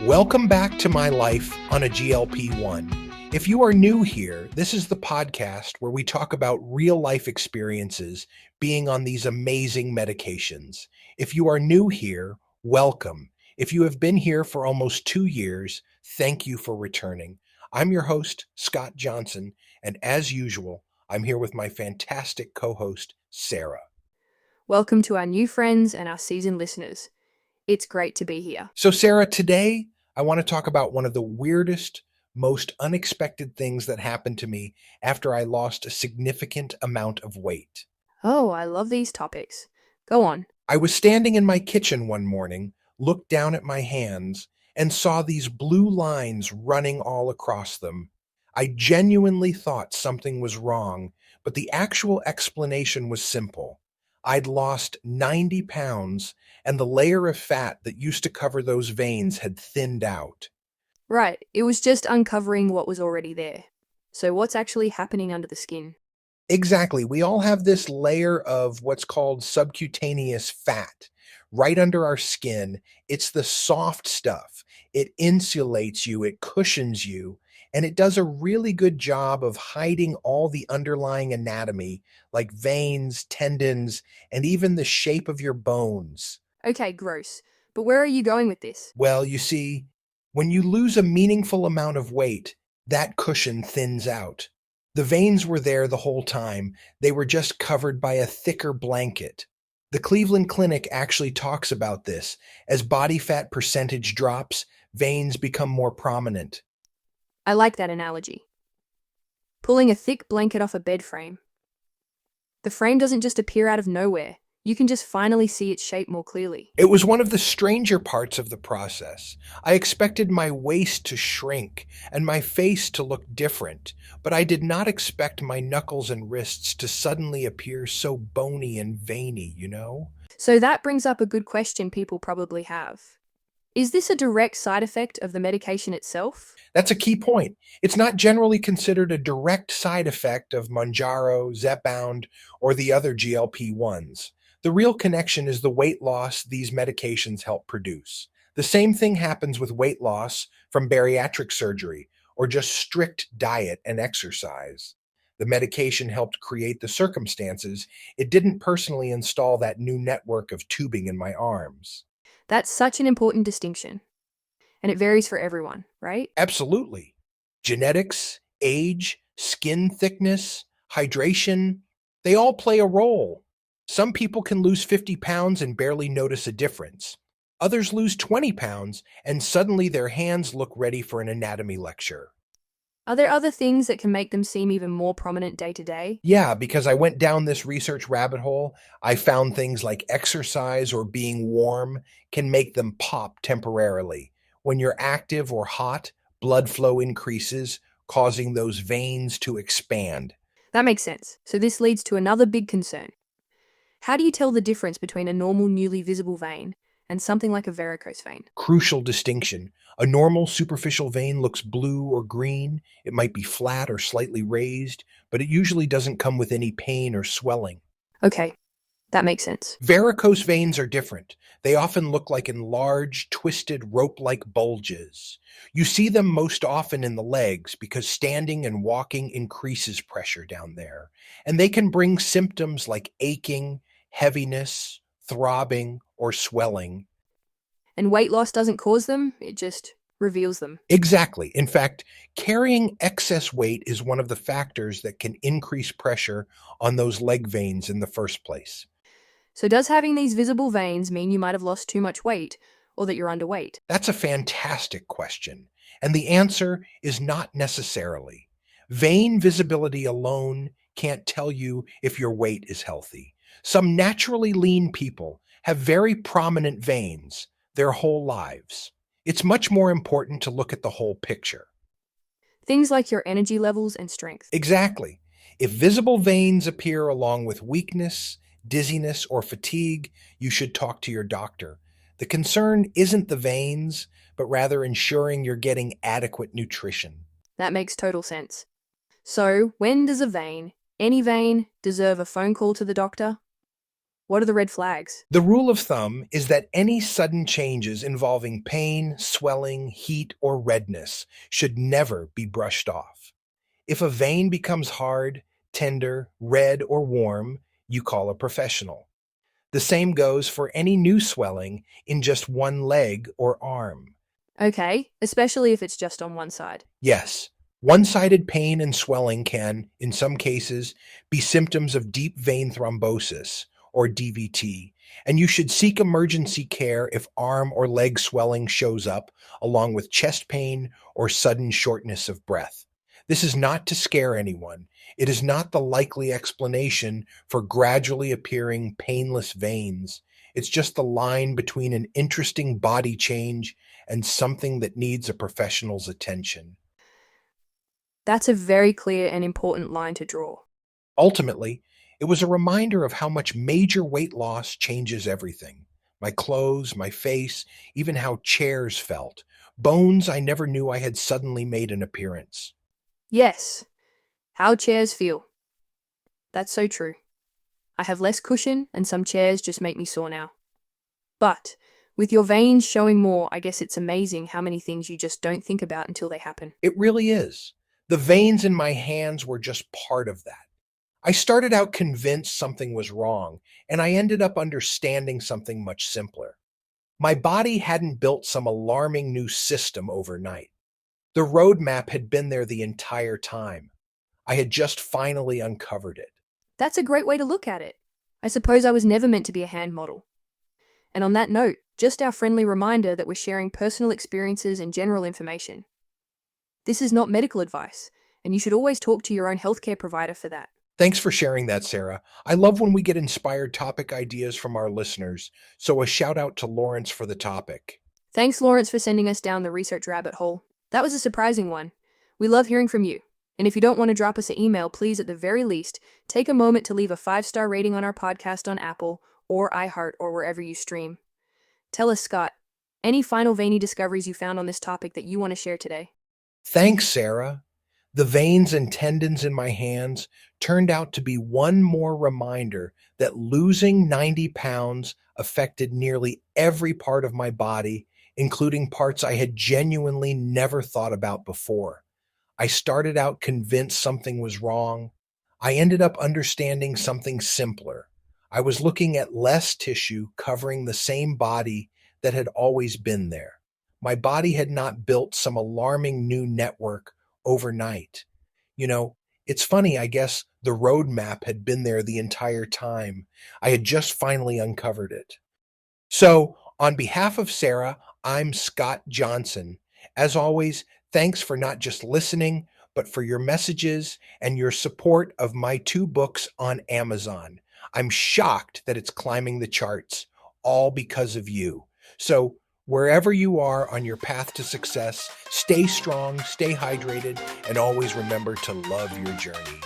Welcome back to my life on a GLP-1. If you are new here, this is the podcast where we talk about real life experiences being on these amazing medications. If you are new here, welcome. If you have been here for almost 2 years, thank you for returning. I'm your host, Scott Johnson, and as usual, I'm here with my fantastic co-host, Sarah. Welcome to our new friends and our seasoned listeners. It's great to be here. So, Sarah, today I want to talk about one of the weirdest, most unexpected things that happened to me after I lost a significant amount of weight. Oh, I love these topics. Go on. I was standing in my kitchen one morning, looked down at my hands, and saw these blue lines running all across them. I genuinely thought something was wrong, but the actual explanation was simple. I'd lost 90 pounds, and the layer of fat that used to cover those veins had thinned out. Right, it was just uncovering what was already there. So what's actually happening under the skin? Exactly. We all have this layer of what's called subcutaneous fat right under our skin. It's the soft stuff. It insulates you, it cushions you, and it does a really good job of hiding all the underlying anatomy, like veins, tendons, and even the shape of your bones. Okay, gross. But where are you going with this? Well, you see, when you lose a meaningful amount of weight, that cushion thins out. The veins were there the whole time. They were just covered by a thicker blanket. The Cleveland Clinic actually talks about this. As body fat percentage drops, veins become more prominent. I like that analogy. Pulling a thick blanket off a bed frame. The frame doesn't just appear out of nowhere. You can just finally see its shape more clearly. It was one of the stranger parts of the process. I expected my waist to shrink and my face to look different, but I did not expect my knuckles and wrists to suddenly appear so bony and veiny, you know? So that brings up a good question people probably have. Is this a direct side effect of the medication itself? That's a key point. It's not generally considered a direct side effect of Mounjaro, Zepbound, or the other GLP-1s. The real connection is the weight loss these medications help produce. The same thing happens with weight loss from bariatric surgery or just strict diet and exercise. The medication helped create the circumstances. It didn't personally install that new network of tubing in my arms. That's such an important distinction. And it varies for everyone, right? Absolutely. Genetics, age, skin thickness, hydration, they all play a role. Some people can lose 50 pounds and barely notice a difference. Others lose 20 pounds and suddenly their hands look ready for an anatomy lecture. Are there other things that can make them seem even more prominent day to day? Yeah, because I went down this research rabbit hole, I found things like exercise or being warm can make them pop temporarily. When you're active or hot, blood flow increases, causing those veins to expand. That makes sense. So this leads to another big concern. How do you tell the difference between a normal newly visible vein and something like a varicose vein? Crucial distinction. A normal superficial vein looks blue or green. It might be flat or slightly raised, but it usually doesn't come with any pain or swelling. Okay, that makes sense. Varicose veins are different. They often look like enlarged, twisted, rope-like bulges. You see them most often in the legs because standing and walking increases pressure down there. And they can bring symptoms like aching, heaviness, throbbing, or swelling. And weight loss doesn't cause them, it just reveals them. Exactly. In fact, carrying excess weight is one of the factors that can increase pressure on those leg veins in the first place. So does having these visible veins mean you might have lost too much weight or that you're underweight? That's a fantastic question. And the answer is not necessarily. Vein visibility alone can't tell you if your weight is healthy. Some naturally lean people have very prominent veins their whole lives. It's much more important to look at the whole picture. Things like your energy levels and strength. Exactly. If visible veins appear along with weakness, dizziness, or fatigue, you should talk to your doctor. The concern isn't the veins, but rather ensuring you're getting adequate nutrition. That makes total sense. So, when does a vein, any vein, deserve a phone call to the doctor? What are the red flags? The rule of thumb is that any sudden changes involving pain, swelling, heat, or redness should never be brushed off. If a vein becomes hard, tender, red, or warm, you call a professional. The same goes for any new swelling in just one leg or arm. Okay, especially if it's just on one side. Yes, one-sided pain and swelling can, in some cases, be symptoms of deep vein thrombosis, or DVT, and you should seek emergency care if arm or leg swelling shows up, along with chest pain or sudden shortness of breath. This is not to scare anyone. It is not the likely explanation for gradually appearing painless veins. It's just the line between an interesting body change and something that needs a professional's attention. That's a very clear and important line to draw. Ultimately, it was a reminder of how much major weight loss changes everything. My clothes, my face, even how chairs felt. Bones I never knew I had suddenly made an appearance. Yes, how chairs feel. That's so true. I have less cushion, and some chairs just make me sore now. But with your veins showing more, I guess it's amazing how many things you just don't think about until they happen. It really is. The veins in my hands were just part of that. I started out convinced something was wrong, and I ended up understanding something much simpler. My body hadn't built some alarming new system overnight. The roadmap had been there the entire time. I had just finally uncovered it. That's a great way to look at it. I suppose I was never meant to be a hand model. And on that note, just our friendly reminder that we're sharing personal experiences and general information. This is not medical advice, and you should always talk to your own healthcare provider for that. Thanks for sharing that, Sarah. I love when we get inspired topic ideas from our listeners, so a shout out to Lawrence for the topic. Thanks, Lawrence, for sending us down the research rabbit hole. That was a surprising one. We love hearing from you. And if you don't want to drop us an email, please, at the very least, take a moment to leave a 5-star rating on our podcast on Apple or iHeart or wherever you stream. Tell us, Scott, any final veiny discoveries you found on this topic that you want to share today? Thanks, Sarah. The veins and tendons in my hands turned out to be one more reminder that losing 90 pounds affected nearly every part of my body, including parts I had genuinely never thought about before. I started out convinced something was wrong. I ended up understanding something simpler. I was looking at less tissue covering the same body that had always been there. My body had not built some alarming new network overnight. You know, it's funny, I guess the roadmap had been there the entire time. I had just finally uncovered it. So, on behalf of Sarah, I'm Scott Johnson. As always, thanks for not just listening, but for your messages and your support of my 2 books on Amazon. I'm shocked that it's climbing the charts, all because of you. So, wherever you are on your path to success, stay strong, stay hydrated, and always remember to love your journey.